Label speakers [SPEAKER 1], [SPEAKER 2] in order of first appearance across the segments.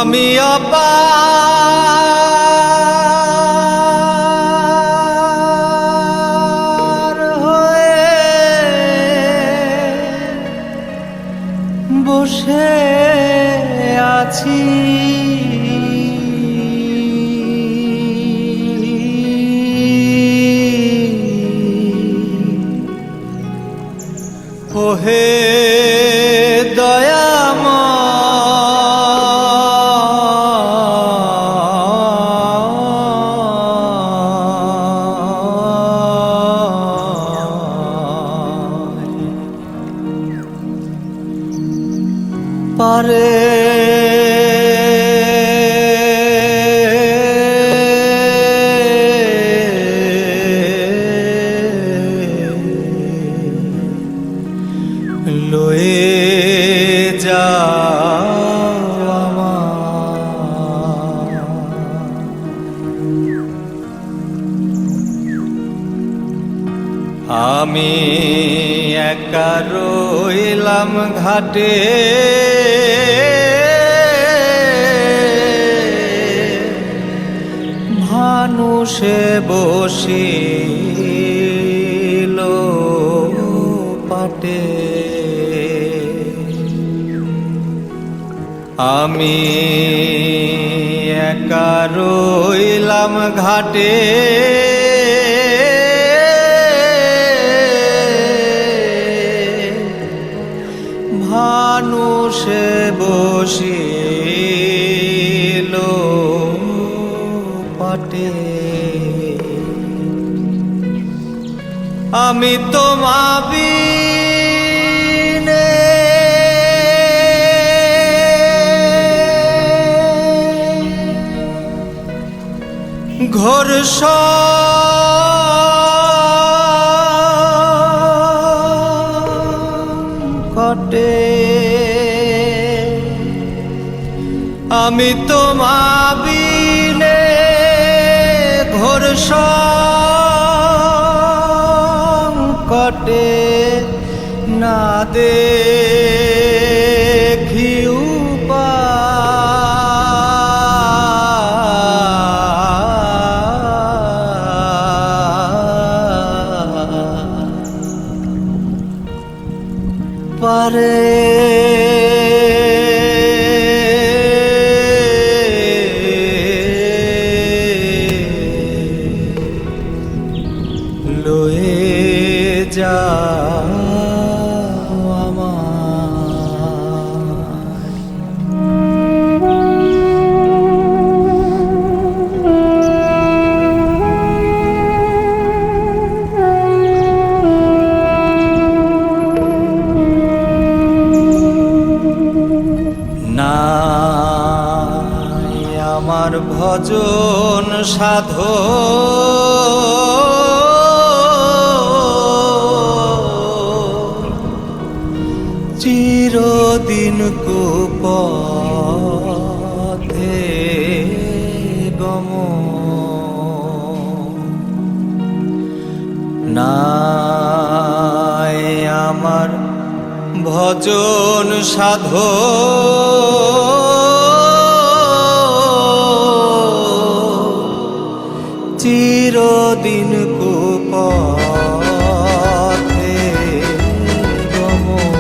[SPEAKER 1] আমি অপার হয়ে বসে আছি, ওহে পারে লয়ে যাও আমায়। আমি একা রইলাম ঘাটে, মানুষে বসিল পাটে। আমি একা রইলাম ঘাটে, মানুষে বসিল পাটে। আমি তোমা বিনে ঘোর সংকটে, আমি তোমা বিনে ঘোর সংকটে না দেখি পারে। লয়ে যাও আমায়। নাই আমার ভজন সাধো, চিরদিন কুপথে গমন। নাই আমার ভজন সাধো, চিরদিন কুপথে গমন।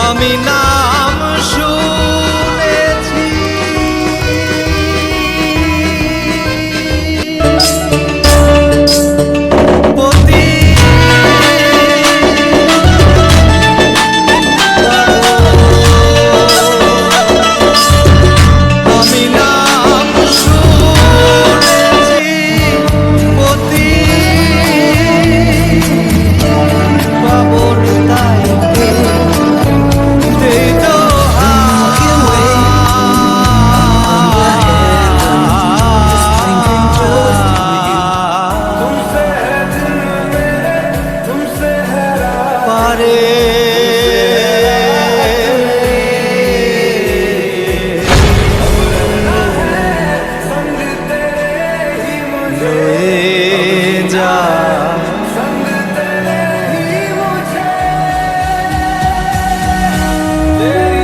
[SPEAKER 1] আমি নাম শুনেছি Yeah.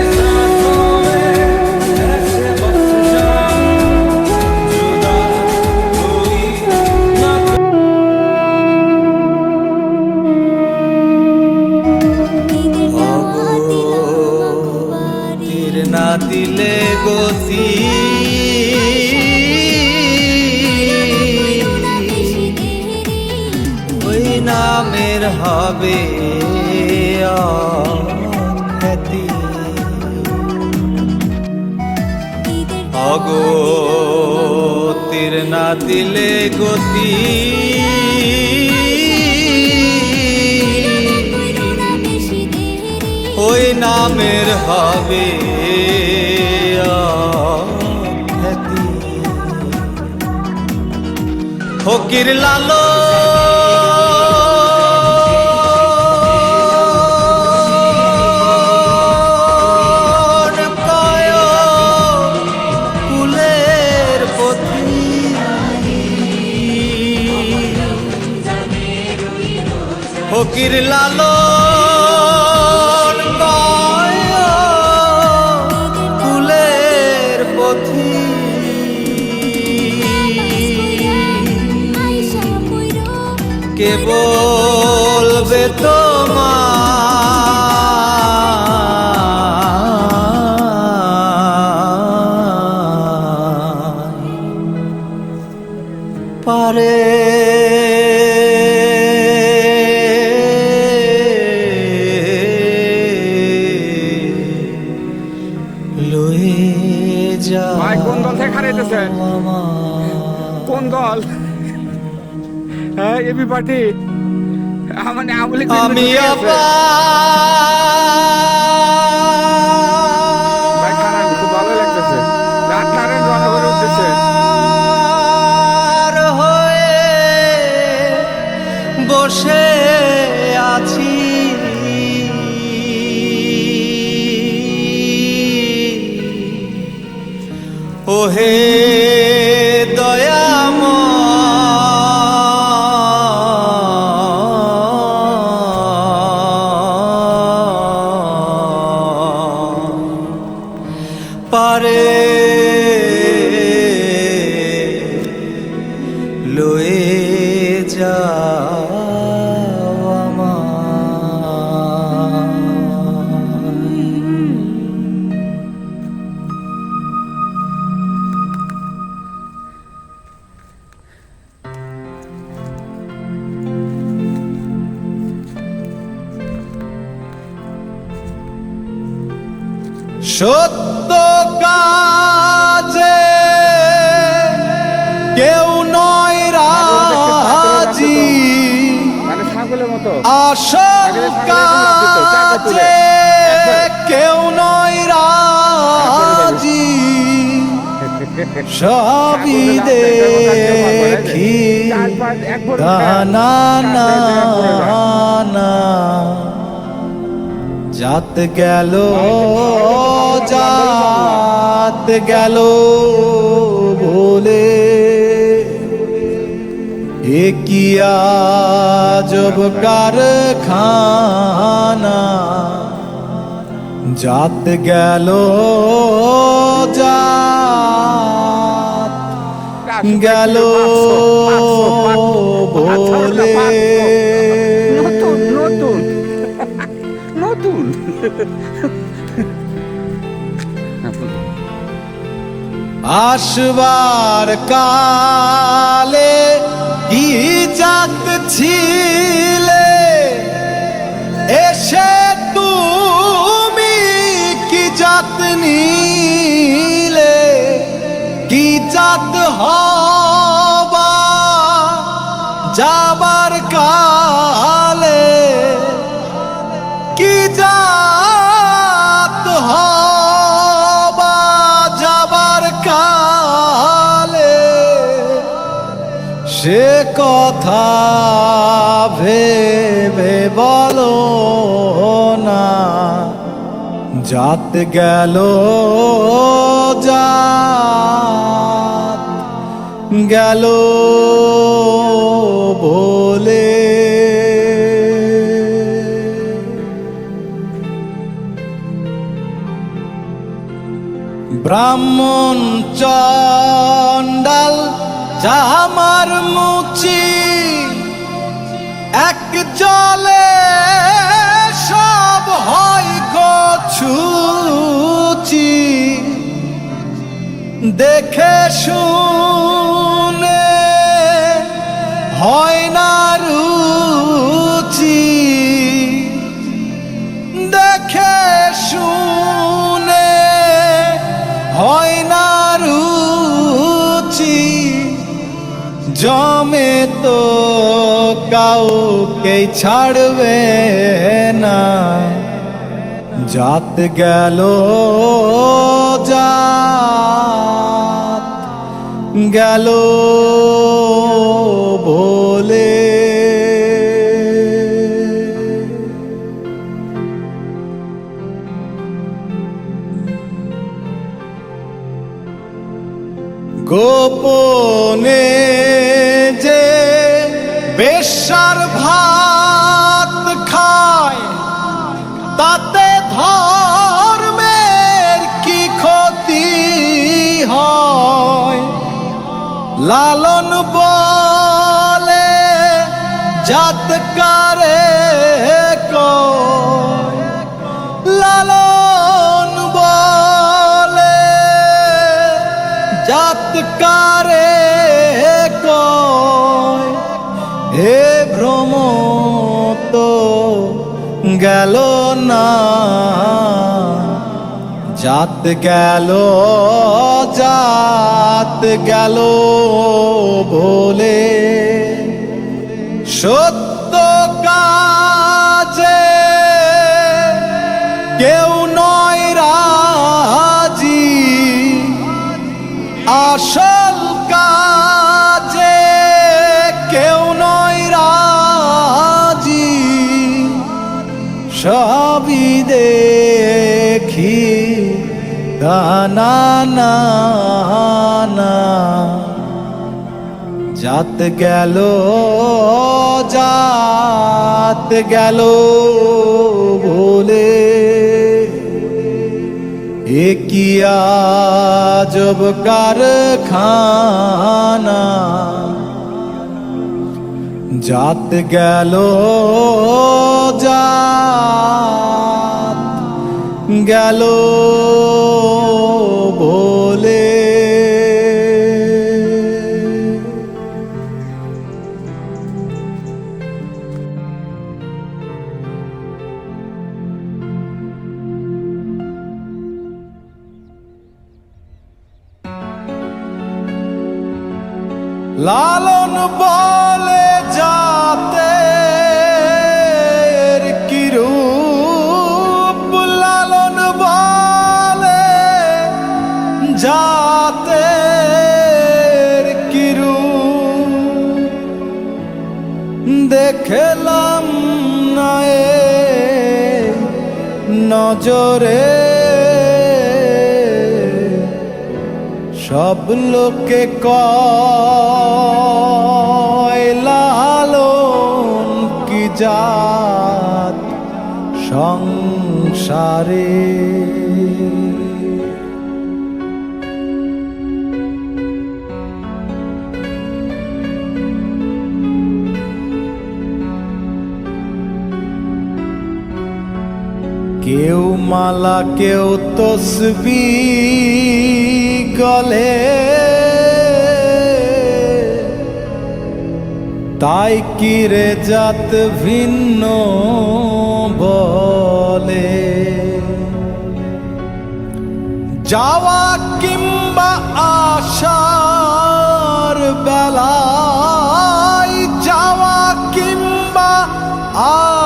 [SPEAKER 1] দিলে গতি ওই নামের হবে খ্যাতি। অগতির না দিলে গতি ওই নামের হবে খ্যাতি। ফকির লালো ফকির লালন কুলের পথি কে বলবে তোমার পারে
[SPEAKER 2] ভাই কোন দল থেকে খারাইতেছেন? কোন দল? হ্যাঁ এবি পার্টি মানে আমলি
[SPEAKER 1] আমি
[SPEAKER 2] ভাই খারাপ খুব ভালো লাগতেছে। রাত নারায়ণ জনগণের উদ্দেশ্যে
[SPEAKER 1] হয়ে বসে আছি ওহে দয়াময় পারে লয়ে যাও সত্য কাজে কেউ নয় রাজি
[SPEAKER 2] মানে ছাগলের মতো
[SPEAKER 1] আসল কাজে কেউ নয় রাজি সবই দেখি না না না জাত গেল জাত গেল বলে এ কি আজব কারখানা জাত গেল জাত গেল বলে
[SPEAKER 2] নতুন নতুন নতুন
[SPEAKER 1] আসবার কালে কি জাত ছিলে এসে তুমি কি জাত নিলে কি জাত হবা যাবার কালে কি জাত হবা যাবার কালে সে কথা ভেবে বলো না জাত গেল জাত গেল বলে ব্রাহ্মণ চণ্ডাল চামার মুচি এক জলে সব হয় গছুচি দেখে শুনে হয় না রুচি, দেখে শুনে হয় না রুচি, জমে তো কাউকে ছাড়বে না। জাত গেল জাত গেল বলে, গোপনে যে বেশ্যার ভাত খায়, তাতে ধর্মের কি ক্ষতি হয়? লালন বলে জাতকারে কয়, লালন বলে জাতকারে কয়, হে ভ্রম তো গেল না, জাত গেল জাত গেল বলে। সত্য কাজে কেউ নয় রাজি, আসল কাজে কেউ নয় রাজি, সবই দেখি দানা না না, জাত গেল জাত গেল বলে। এ কি আজব কারখানা, জাত গেল জাত গেল বলে। লালন বলে জাতের কি রূপ, লালন বলে জাতের কি রূপ, দেখলাম না এ নজরে, সব লোকে কয় লালন কি জাত সংসারে। কেউ মালা কেউ তসবিহ গলে, তাই কি রে জাত ভিন্ন বলে। যাওয়া কিংবা আসার বেলায়, যাওয়া কিংবা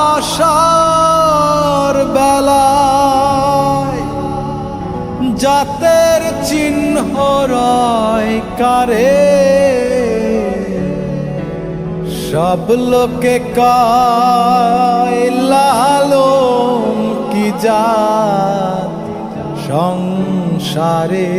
[SPEAKER 1] আসার বেলায়, জাতের চিহ্ন রয় কারে, সব লোকে কয় লালন কি জাত সংসারে।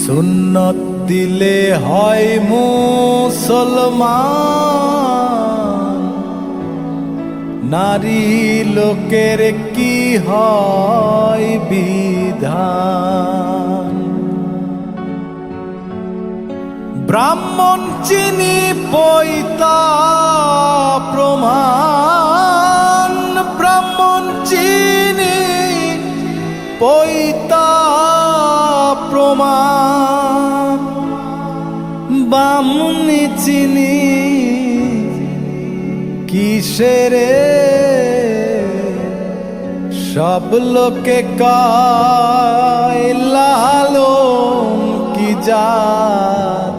[SPEAKER 1] সুন্নত দিলে হয় মুসলমান, নারী লোকের কি হয় বিধান। ব্রাহ্মণ চিনি পৈতা প্রমাণ, ব্রাহ্মণ চিনি পৈতা প্রমাণ, বামুনি চিনি কিসেরে সব লোকে কয় লালন কি জাত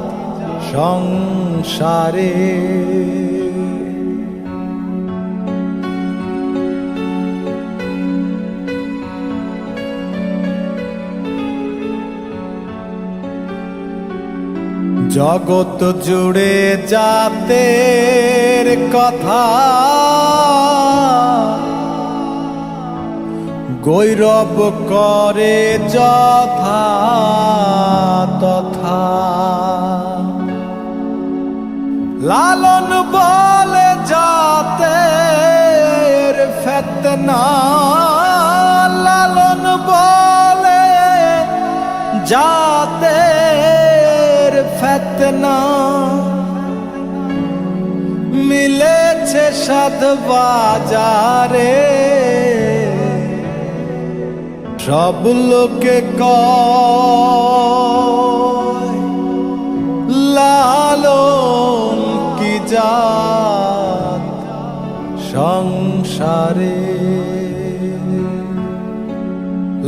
[SPEAKER 1] সংসারে। জগৎ জুড়ে জাতের কথা গৈরব করে যথা তথা, লালন বলে জাতের ফেতনা, লালন বলে জাতের ফেতনা, মিলেছে সাধ বাজারে সব লোকে কয় লালন কি জাত সংসারে।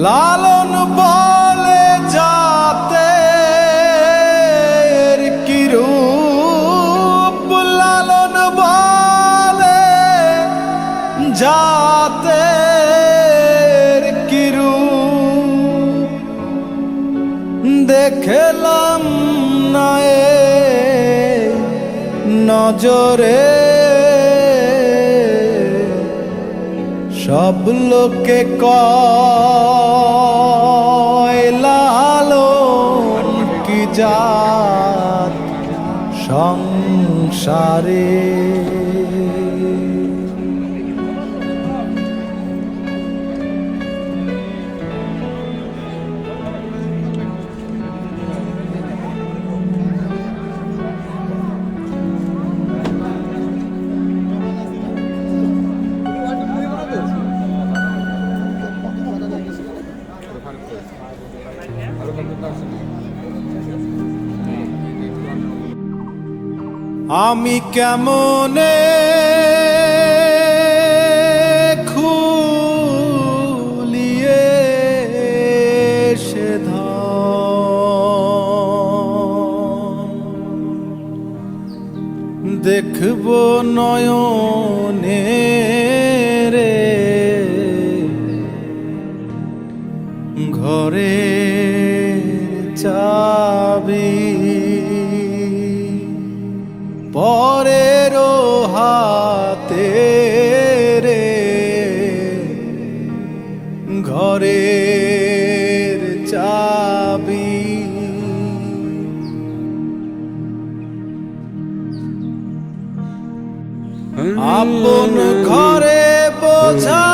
[SPEAKER 1] লালন বলে জাতের কি রূপ, লালন বলে জাতের কি রূপ, দেখলাম না এ নজরে সব লোকে কয় লালন কি জাত সংসারে। আমি কেমনে খুলিয়ে সে দেখব নয়নে রে ঘরের চাবি, পরের হাতে রে ঘরের চাবি, আপন ঘরে বোঝাই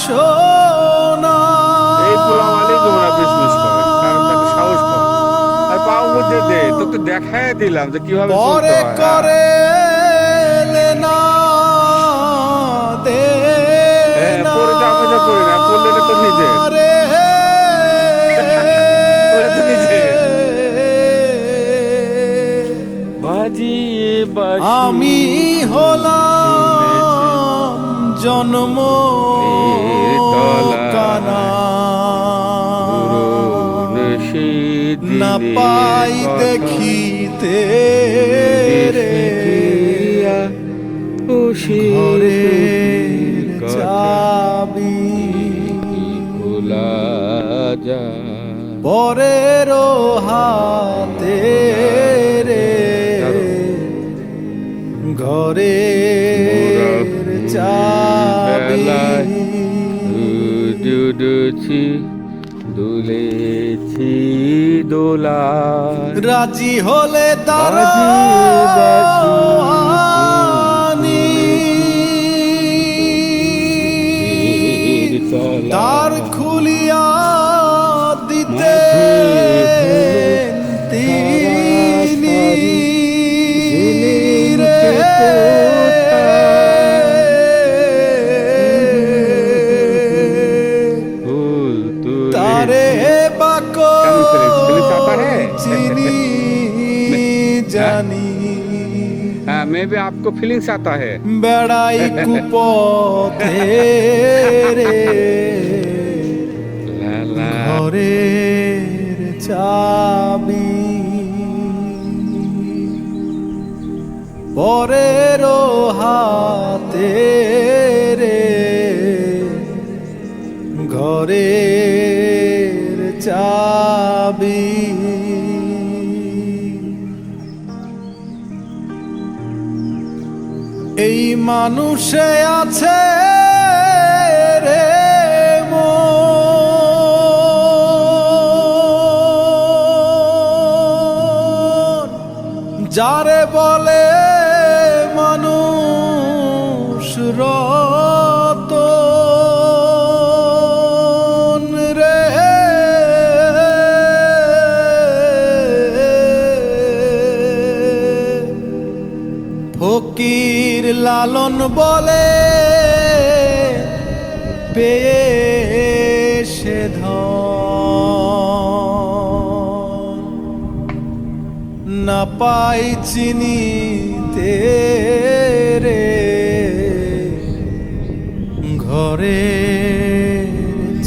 [SPEAKER 1] সোনা।
[SPEAKER 2] এই পোলা মালিক তোমরা বিজনেস করে, কারণ তাকে সাহস কম আর পাও মধ্যে দে, তোকে দেখায় দিলাম যে কিভাবে চলতে
[SPEAKER 1] পরে
[SPEAKER 2] হয়।
[SPEAKER 1] করে না দে না
[SPEAKER 2] পরে তো আমি তো করি না, পড়লে তো নিজে
[SPEAKER 1] রে
[SPEAKER 2] পরে তো নিজে বাজিয়ে বাঁশি
[SPEAKER 1] আমি হলাম জন্ম কানা, না পাই দেখিতে রে ঘরের চাবি,
[SPEAKER 2] খোলা যা
[SPEAKER 1] পরের হাতে রে ঘরের চাবি,
[SPEAKER 2] দুছি দুলেছি দোলা,
[SPEAKER 1] রাজি হলে দারানি দ্বার খুলিয়া দিতে কারে বাকো
[SPEAKER 2] কেমন ফিলিংস आता है
[SPEAKER 1] চিনি জানি
[SPEAKER 2] हाँ मे भी आपको फीलिंग्स आता है
[SPEAKER 1] বেড়াই কুপথে রে
[SPEAKER 2] ला ला
[SPEAKER 1] ঘরের চাবি পরের হাতে রে ঘরের চাবি এই মানুষে আছে রে মন, যারে বলে মানুষ রতন রে ফকির লালন বলে পেয়ে সে ধন না পাই চিনিতে রে ঘরের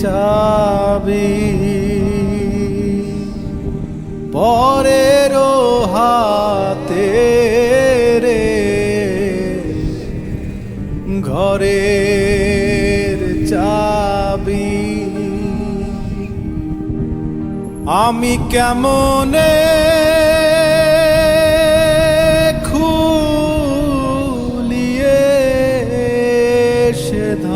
[SPEAKER 1] চাবি পরের হাতে রে ঘরের চাবি আমি কেমনে খুলিয়ে সে ধন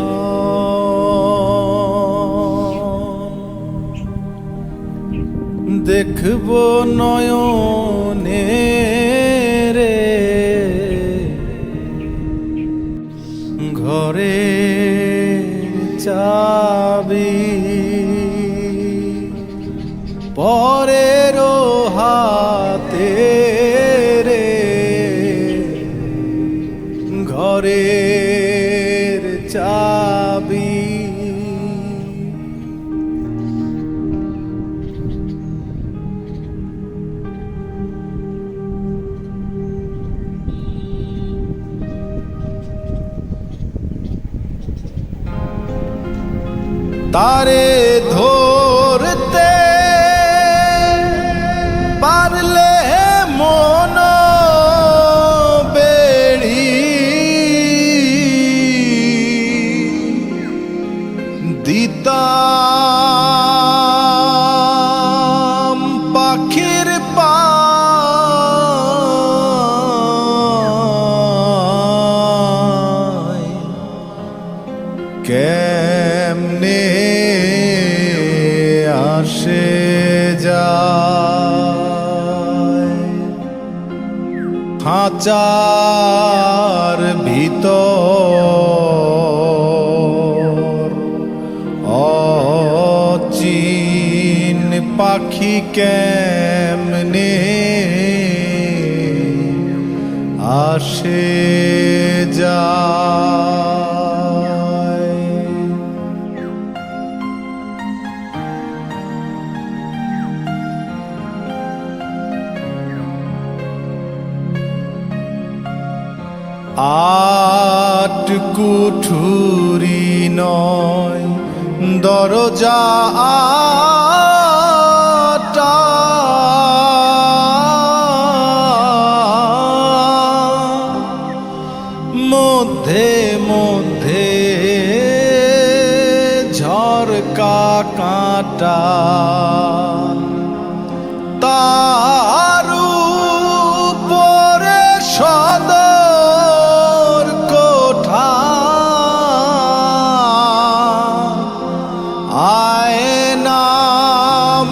[SPEAKER 1] দেখব নয়নে রে ঘরের চাবি পরের হাতে রে ঘরের চাবি তারে ধরতে পারলে মন বেড়ি দিতাম পাখির পায় কেমনে আসে যায় খাঁচার ভিতর অচিন পাখি কেমনে আসে যায় আট কুঠুরি নয় দরজা আটা মধ্যে মধ্যে ঝরকা কাঁটা তার উপরে সদর কোঠা আয়না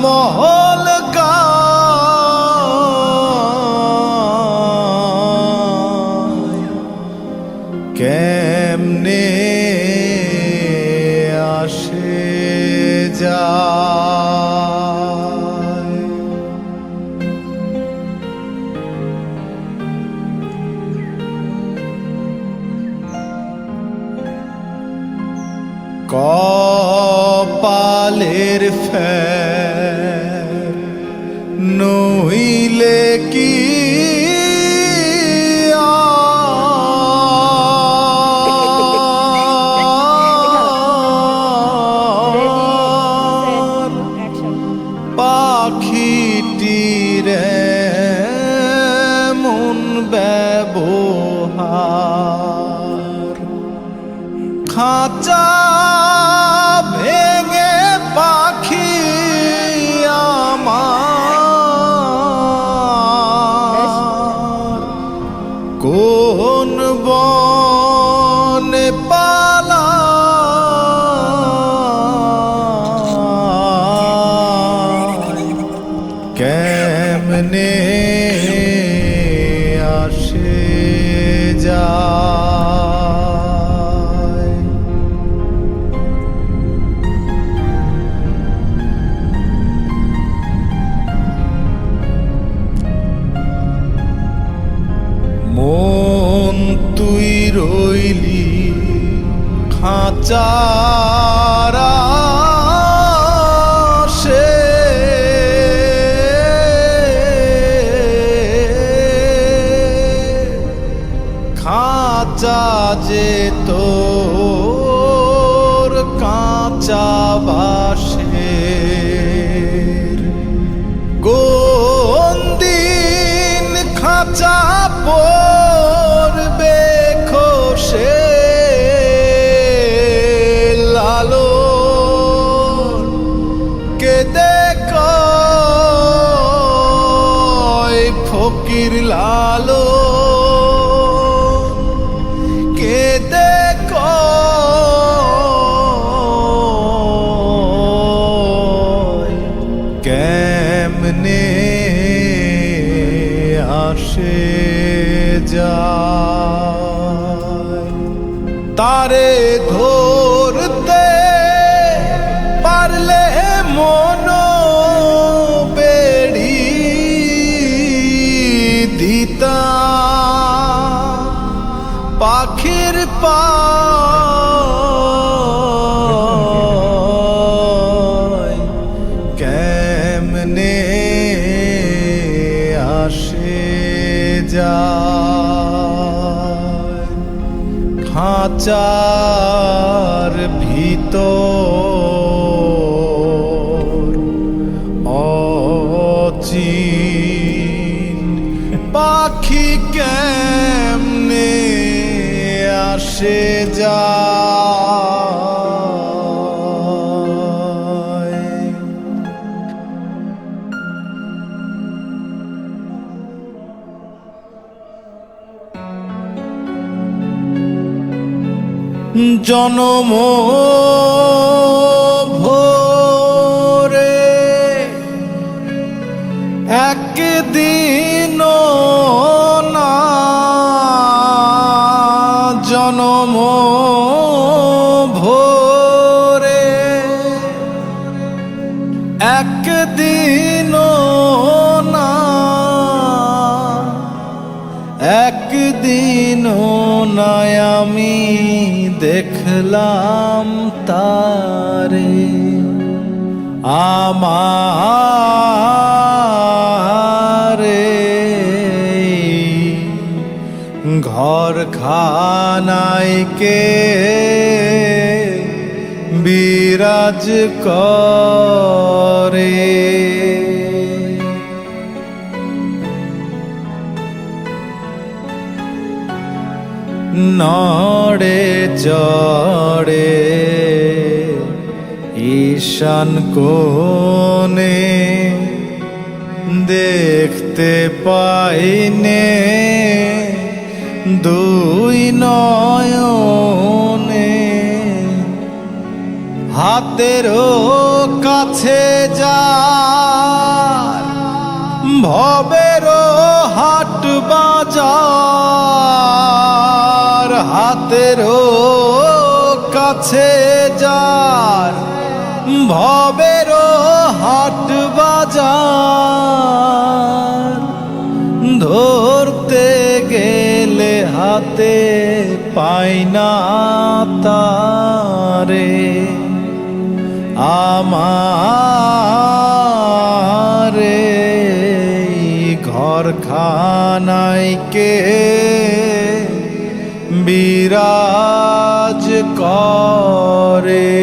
[SPEAKER 1] মহল গায় কেমনে আসে যায় কপালের নইলে কি পাখিটির মন ব্যবহার খাঁচা ভেঙে পাখি আমার কোন বনে পালায় কেমনে আসে যায় মন তুই রইলি খাঁচার আশে খাঁচা যে তোর কাঁচা বাঁশের কোন দিন খাঁচা পড়বে খসে লালো কে দেখ ফকির লালো কে দেখ কেমনে আসে যায় তারে ধরতে পারলে মন বেড়ি দিতা পাখির পায় কেমনে আসে যায় খাঁচার ভিতর অচিন পাখি কেমনে আসে যায় জনম ভোরে একদিন না জনম ভোরে একদিন না একদিন নয় আমি দেখলাম তারে আমারে ঘর খানায় কে বিরাজ করে নড়ে চড়ে ঈশান কোণে দেখতে পাইনে দুই নয়নে হাতেরও কাছে যার ভবেরও হাট বাজার হাতেরও কাছে যার ভবেরও হাট বাজার ধরতে গেলে হাতে পাই না তারে আমার ঘরখানায় কে বিরাজ করে।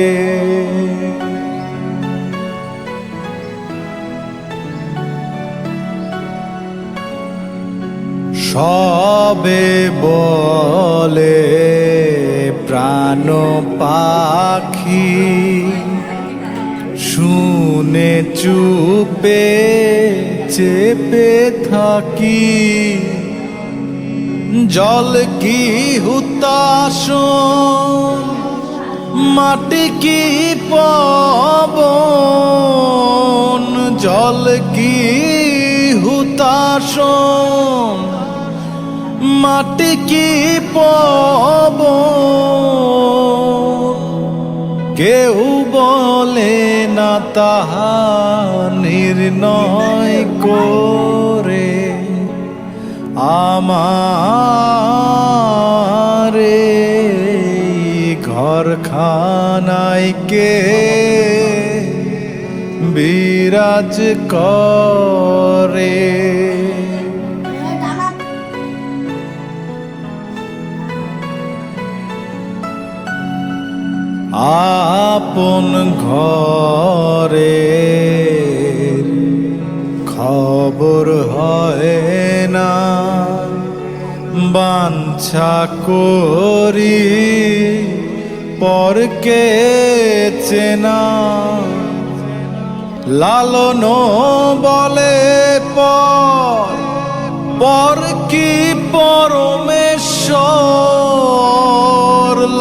[SPEAKER 1] সবে বলে প্রাণ পাখি, শুনে চুপে চেপে থাকি। জল কি হুতাশন, মাটি কি পবন, জল কি হুতাশন, মাটি কি পবন। কেউ বলে না তাহা নির্ণয় করে, আমারে ঘরখানায় কে বিরাজ করে। আপন ঘরে খবর হয় না, বাঞ্ছা করি পরকে চেনা। লালন বলে পর কি পরমেশ্বর,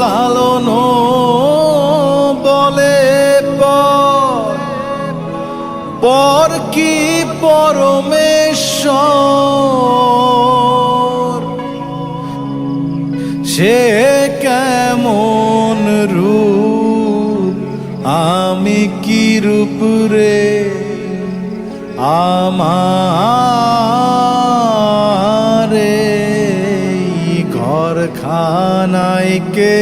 [SPEAKER 1] লালন বলে পর কি পরমেশ্বর। সে কেমন রূপ, আমি কি রূপ রে, আমারে ঘরখানায় কে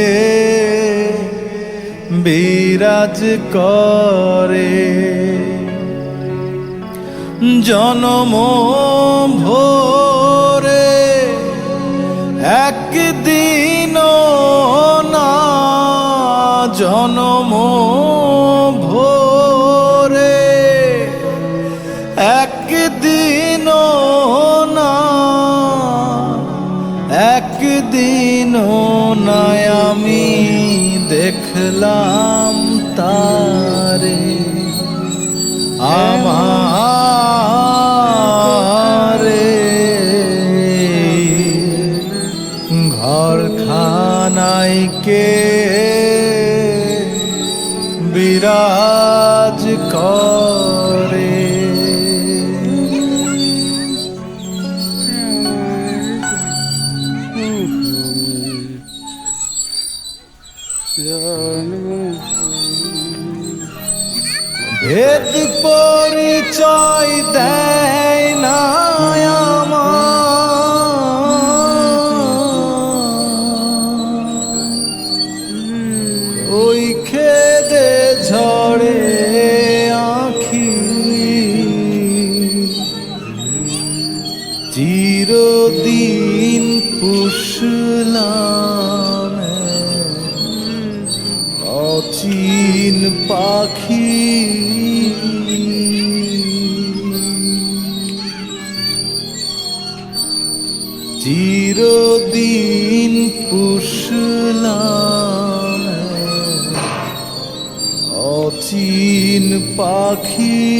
[SPEAKER 1] বিরাজ করে। জনম ভোরে একদিন না, জনম ভোরে একদিন না, একদিন না আমি দেখলাম তারে। আমারে ঘরখানায় কে বিরাজ করে। ভেদ পরিচয় দেয় না আমার, ওই খেদে ঝড়ে আঁখি। চিরদিন পুষলাম অচিন পাখি, চিরদিন পুষলাম অচিন পাখি।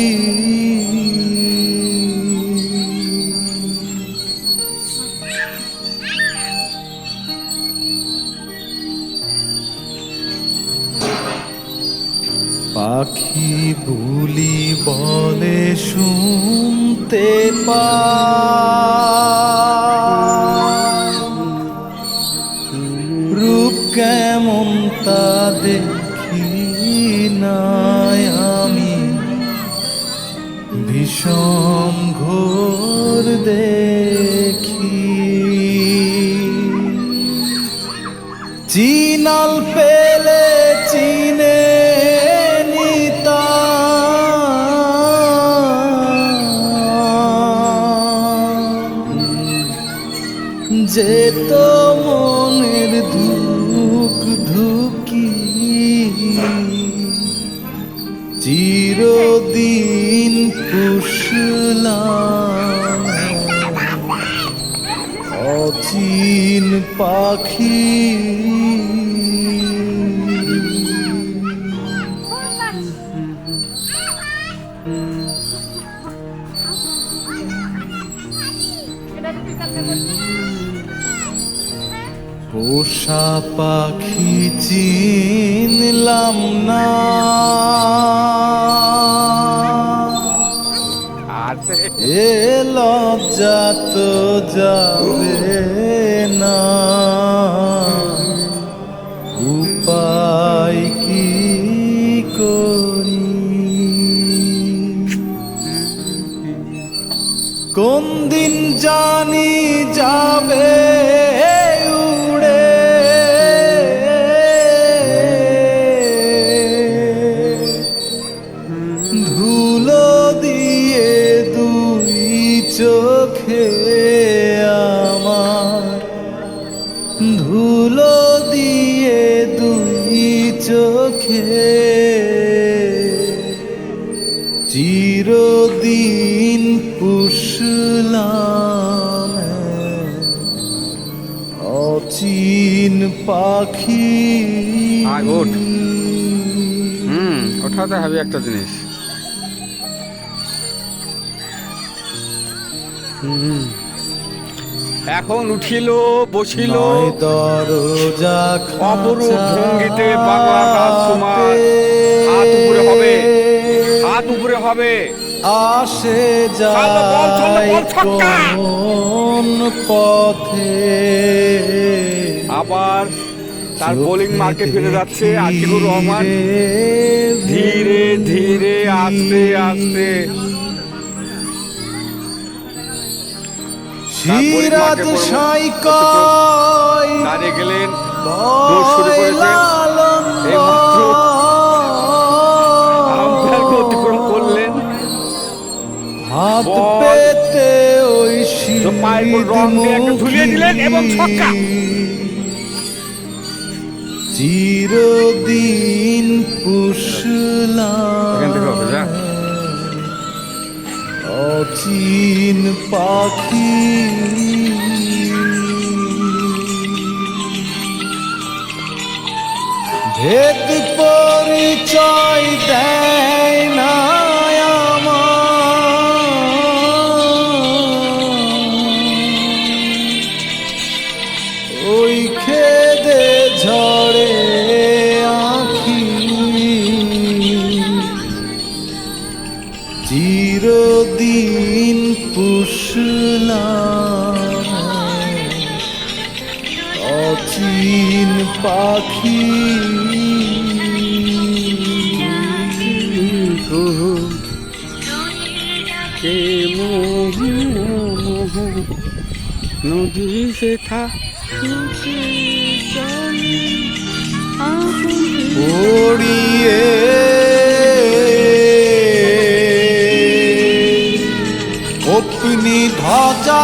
[SPEAKER 1] পাখি বুলি বলে শুনতে পাই, রূপ কেমন তা দেখি নাই আমি, বিষম ঘোর দেখি। চিনাল পেলে চিনে চিরদিন পুষলাম অচিন পাখি পোষা পাখি চিনলাম না এ লজ্জা তো যাবে না উপায় কি করি কোন দিন জানি যাবে উড়ে ধুলো দিয়ে দুই চোখে আমার ধুলো দিয়ে দুই চোখে চিরদিন পুষলাম অচিন পাখি
[SPEAKER 2] ওঠাতে হবে একটা জিনিস এখন উঠিল বসিল
[SPEAKER 1] দরজা
[SPEAKER 2] অপরূপ ভঙ্গিতে বাংলা রাজকুমার হাত উপরে হবে হাত উপরে হবে
[SPEAKER 1] আসে যায় কোন পথে
[SPEAKER 2] আবার তার বোলিং মার্কে ফিরে যাচ্ছে আতিকুর রহমান ধীরে ধীরে আস্তে আস্তে
[SPEAKER 1] সিরাজ সাইকাই
[SPEAKER 2] দাঁড়িয়ে গেলেন দৌড় শুরু করেছেন এইমাত্র আম্পায়ারকে অতিক্রম করলেন
[SPEAKER 1] হাত পেতে ওই
[SPEAKER 2] পায়ের রং দিয়ে একটু ঝুলিয়ে দিলেন এবং ছক্কা
[SPEAKER 1] চিরদিন পুষলাম অচিন পাখি ভেদ পরিচয় দেয় না ওই খেদে ঝড়ে আঁখি চিরদিন পুষলাম অচিন পাখি
[SPEAKER 2] নদী সে থা
[SPEAKER 1] উড়িয়ে अपनी ध्वजा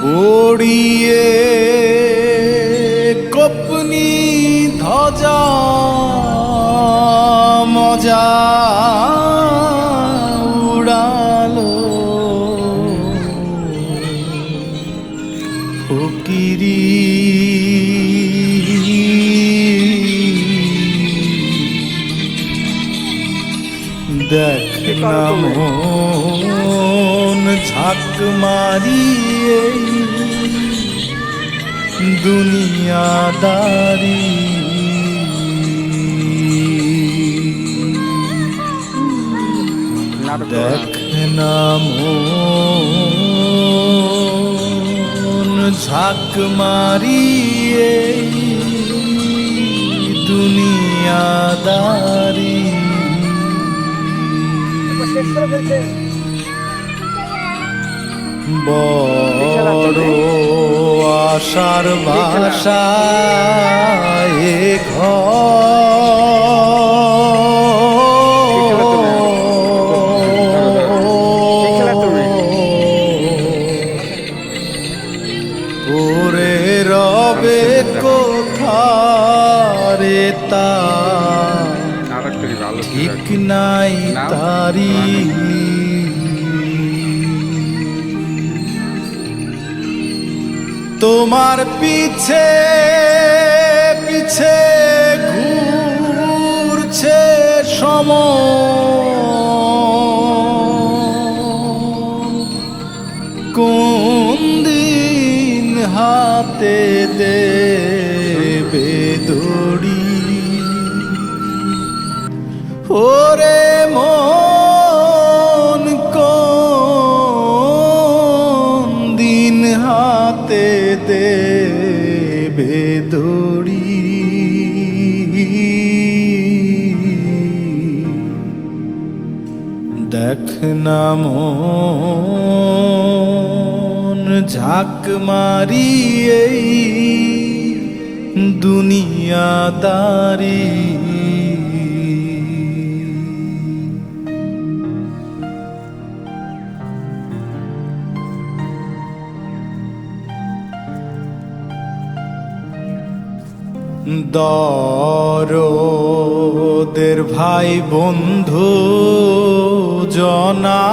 [SPEAKER 1] उड़िए अपनी ध्वजा मजा उड़ालो ফকিরি দেখ না মন ঝাঁক মারিয়ে দুনিয়াদারি দেখ না মন ঝাঁক মারিয়ে দুনিয়াদারি বড় আশার ভাষা এ ঘর নাই
[SPEAKER 2] নাম?
[SPEAKER 1] তারি। তোমার পিছে পিছে ঘুরছে সময়, কোন দিন হাতে দেবে দড়ি। ওরে মন কোন দিন হাতে দেবে দড়ি। দেখ না মন ঝাঁক মারিয়ে দুনিয়াদারি। দরদের ভাই বন্ধু জনা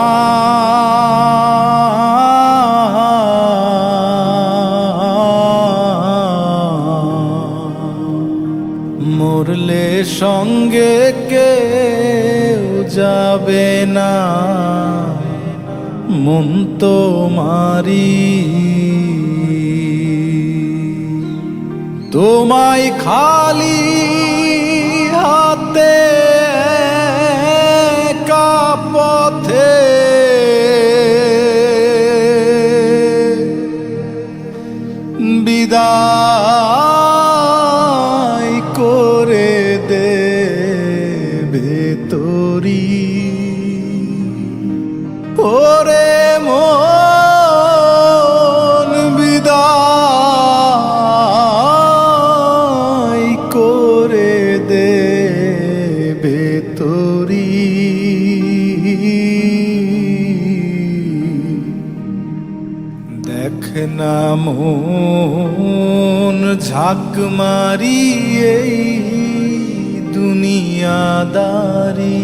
[SPEAKER 1] মরলে সঙ্গে কেউ যাবে না, মন তো মারি। তোমায় খালি হাতে একা পথে বিদায় করে দেবে তোরি। ওরে মন বিদায় করে দেবে তোরি। দেখ না মন ঝাঁক মারিয়ে দুনিয়াদারি।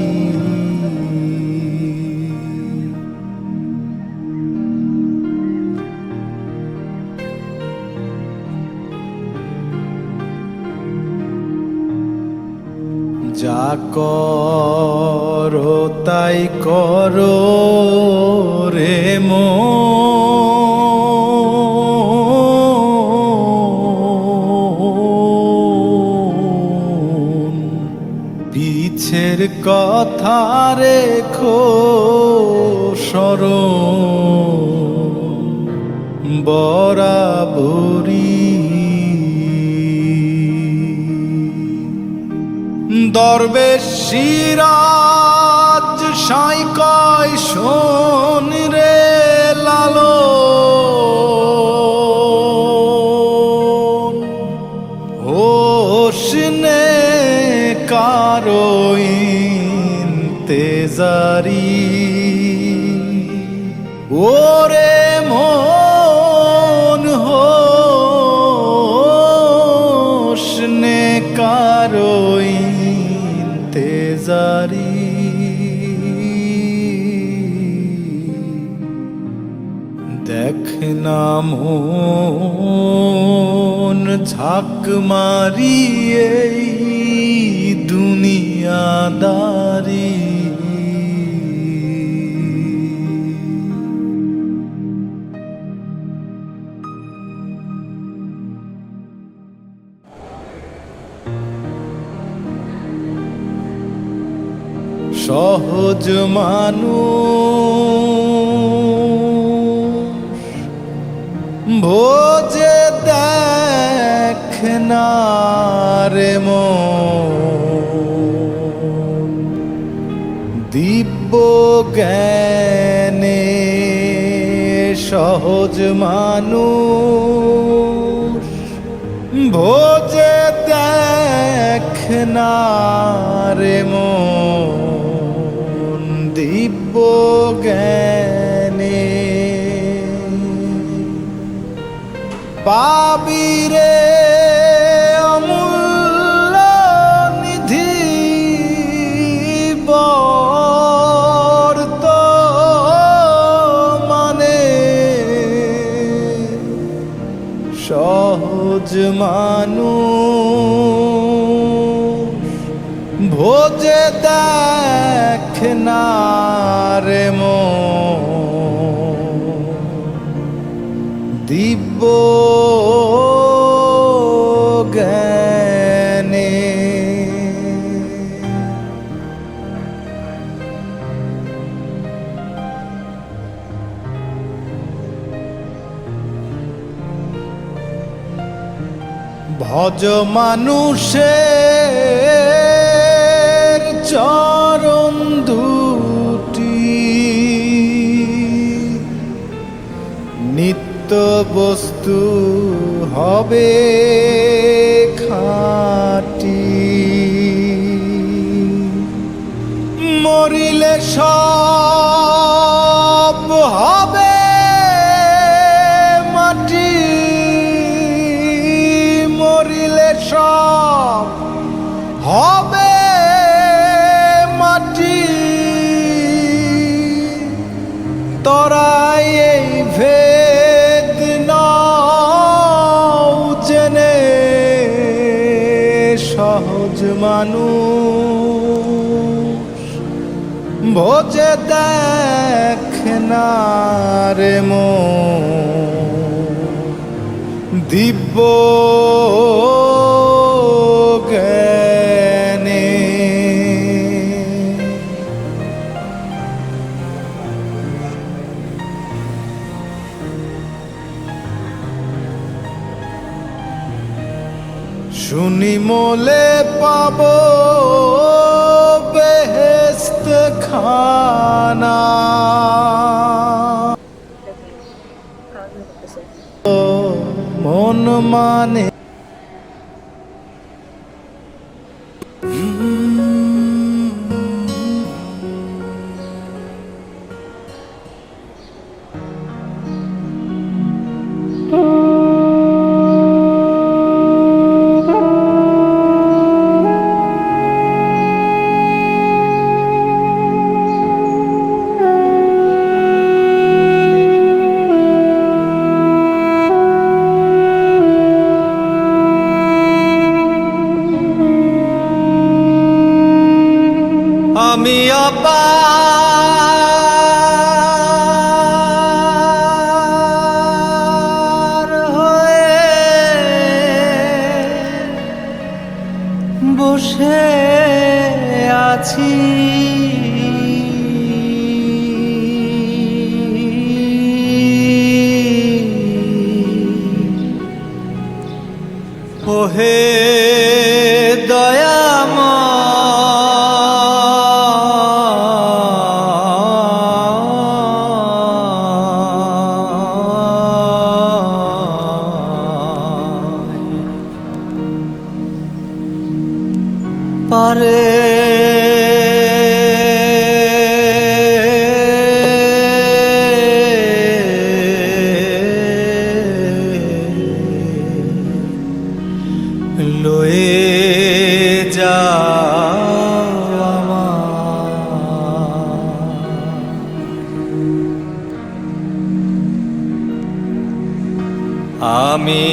[SPEAKER 1] যা করো তাই করো রে মন, পিছের কথা রেখো স্মরণ বরাবরই। দরবেশ সিরাজ সাই কয় শোন রে লালন, হোসনে কারো ইন্তেজারি। ওরে মন হোসনে কারো ইন্তেজারি। দেখ না মন ঝাঁক মারিয়ে দুনিয়াদারি। সহজ মানুষ ভোজে দেখ না রে মন, দিব্য জ্ঞানে সহজ মানুষ ভোজে দেখ না রে মন, দিব্য জ্ঞানে পাবি রে অমূল্য নিধি সহজ মানুষ ভোজে দেখ না রে দিব্য জ্ঞানে। ভজ মানুষের চরণ দুটি নিত্য বস্তু হবে খাঁটি, মরিলে সব হবে মাটি, মরিলে সব হবে মাটি। তোরাই এই ভেদ নাও জেনে সহজ মানুষ ভোজে দেখ না রে দিব্য জ্ঞানে। শুনি মোলে পাব বেহেশত খানা, মন মানে আমি অপার হয়ে বসে আছি, ওহে পারে লয়ে যা আমি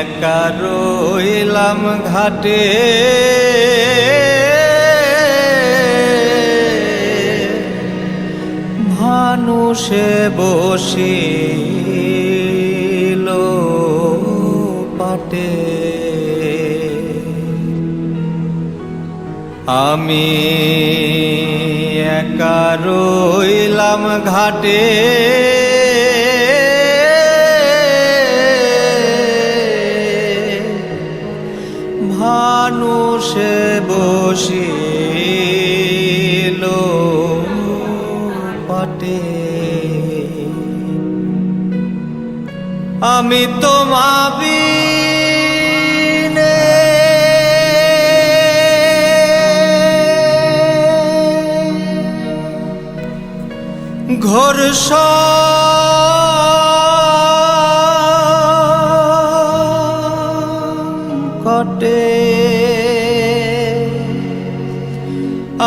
[SPEAKER 1] একা রইলাম ঘাটে, ভানুষে বসিল পাটে। আমি একা রইলাম ঘাটে, ভানুষে বসিল পাটে। আমি তোমা বিনে ঘোর সংকটে,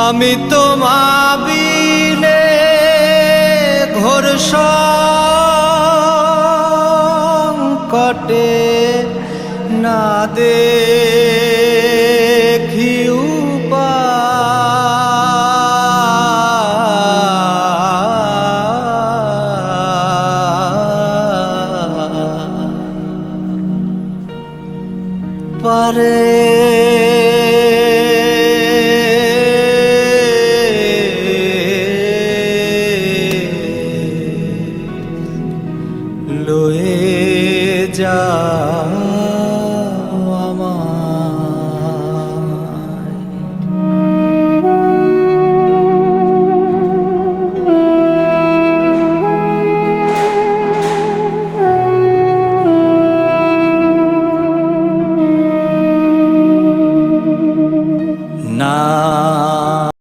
[SPEAKER 1] আমি তোমা বিনে ঘোর সংকটে না দেখি পারে লয়ে যা